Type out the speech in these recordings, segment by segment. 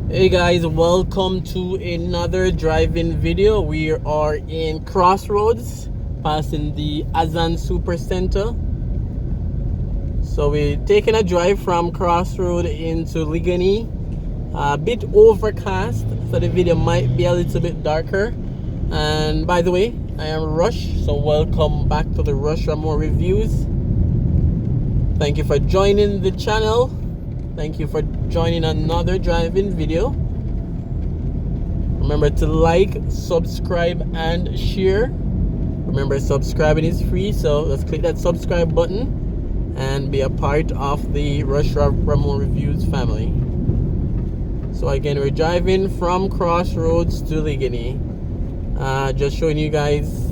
Hey guys, welcome to another driving video. We are in Crossroads, passing the Azan Super Center. So we're taking a drive from Crossroad into Liguanea. A bit overcast, so the video might be a little bit darker. And by the way, I am Rush, so welcome back to the Raymore Reviews. Thank you for joining the channel. Thank you for joining another driving video. Remember to like, subscribe, and share. Remember, subscribing is free, so let's click that subscribe button and be a part of the Raymore Reviews family. So again, we're driving from Crossroads to Liguanea. Just showing you guys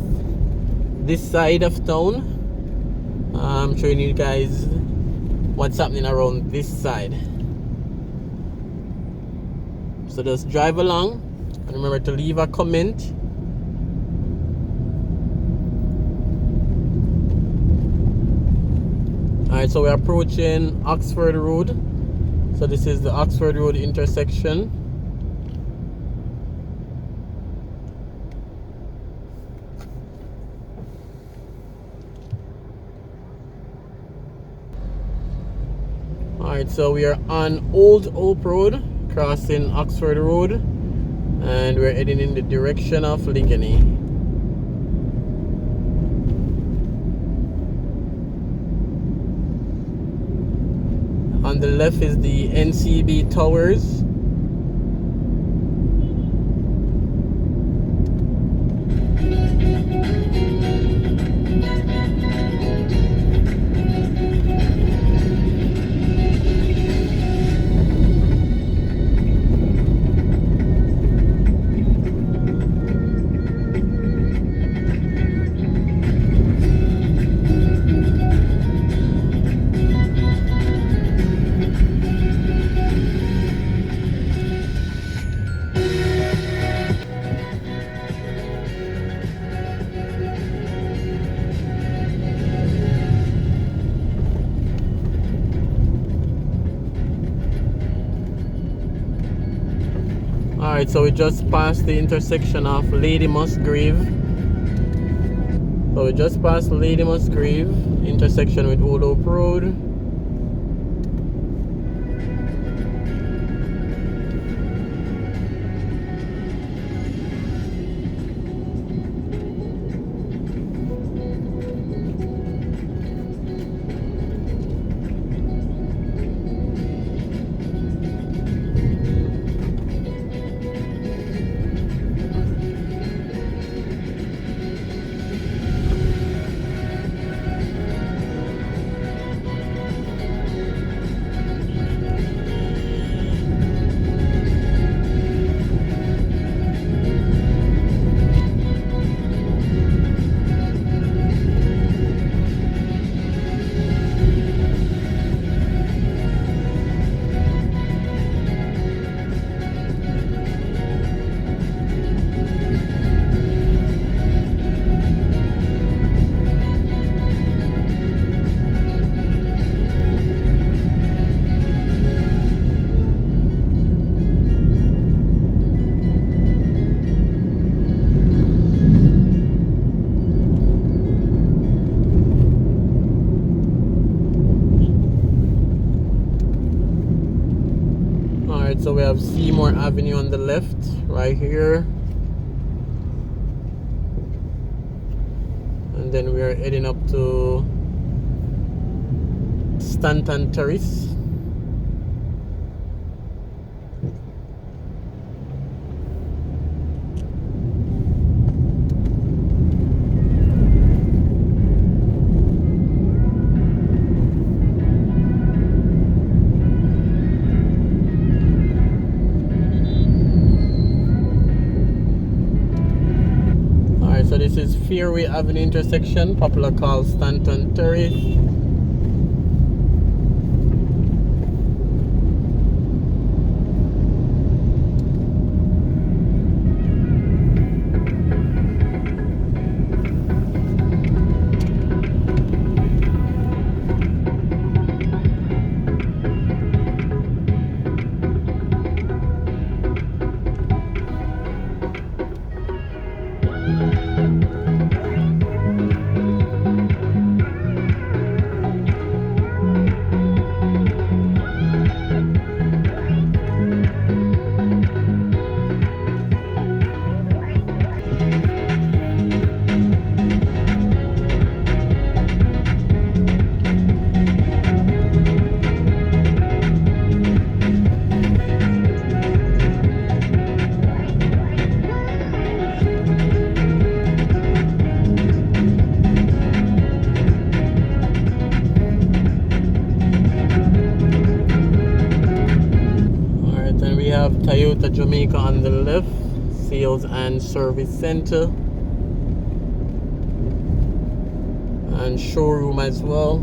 this side of town. I'm showing you guys what's happening around this side. So just drive along and remember to leave a comment. Alright, so we're approaching Oxford Road. So this is the Oxford Road intersection. Alright, so we are on Old Hope Road, crossing Oxford Road, and we're heading in the direction of Liguanea. On the left is the NCB Towers. Alright, so we just passed the intersection of Lady Musgrave. So we just passed Lady Musgrave, intersection with Old Hope Road. So we have Seymour Avenue on the left, right here. And then we are heading up to Stanton Terrace. So this is Fairway Avenue intersection, popular called Stanton Terrace. Jamaica on the left, sales and service center and showroom as well.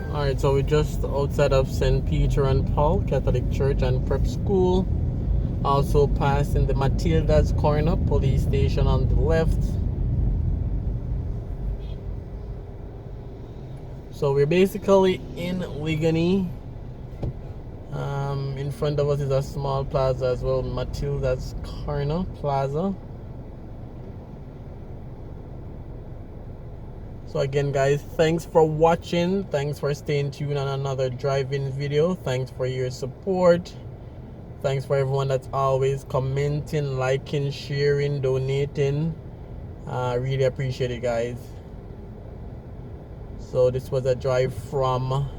Alright, so we're just outside of St. Peter and Paul Catholic Church and Prep School. Also passing the Matilda's Corner police station on the left. So we're basically in Liguanea. In front of us is a small plaza as well, Matilda's Corner Plaza. So again guys, thanks for watching, thanks for staying tuned on another driving video, thanks for your support, thanks for everyone that's always commenting, liking, sharing, donating. Really appreciate it guys. So this was a drive from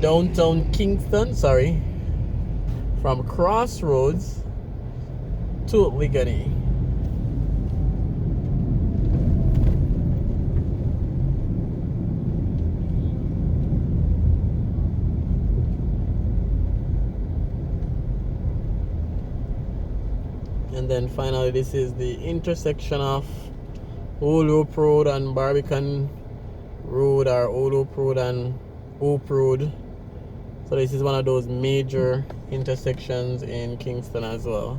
downtown Kingston, from Crossroads to Liguanea. And then finally this is the intersection of Old Hope Road and Barbican Road, or Old Hope Road and Hope Road. So this is one of those major intersections in Kingston as well.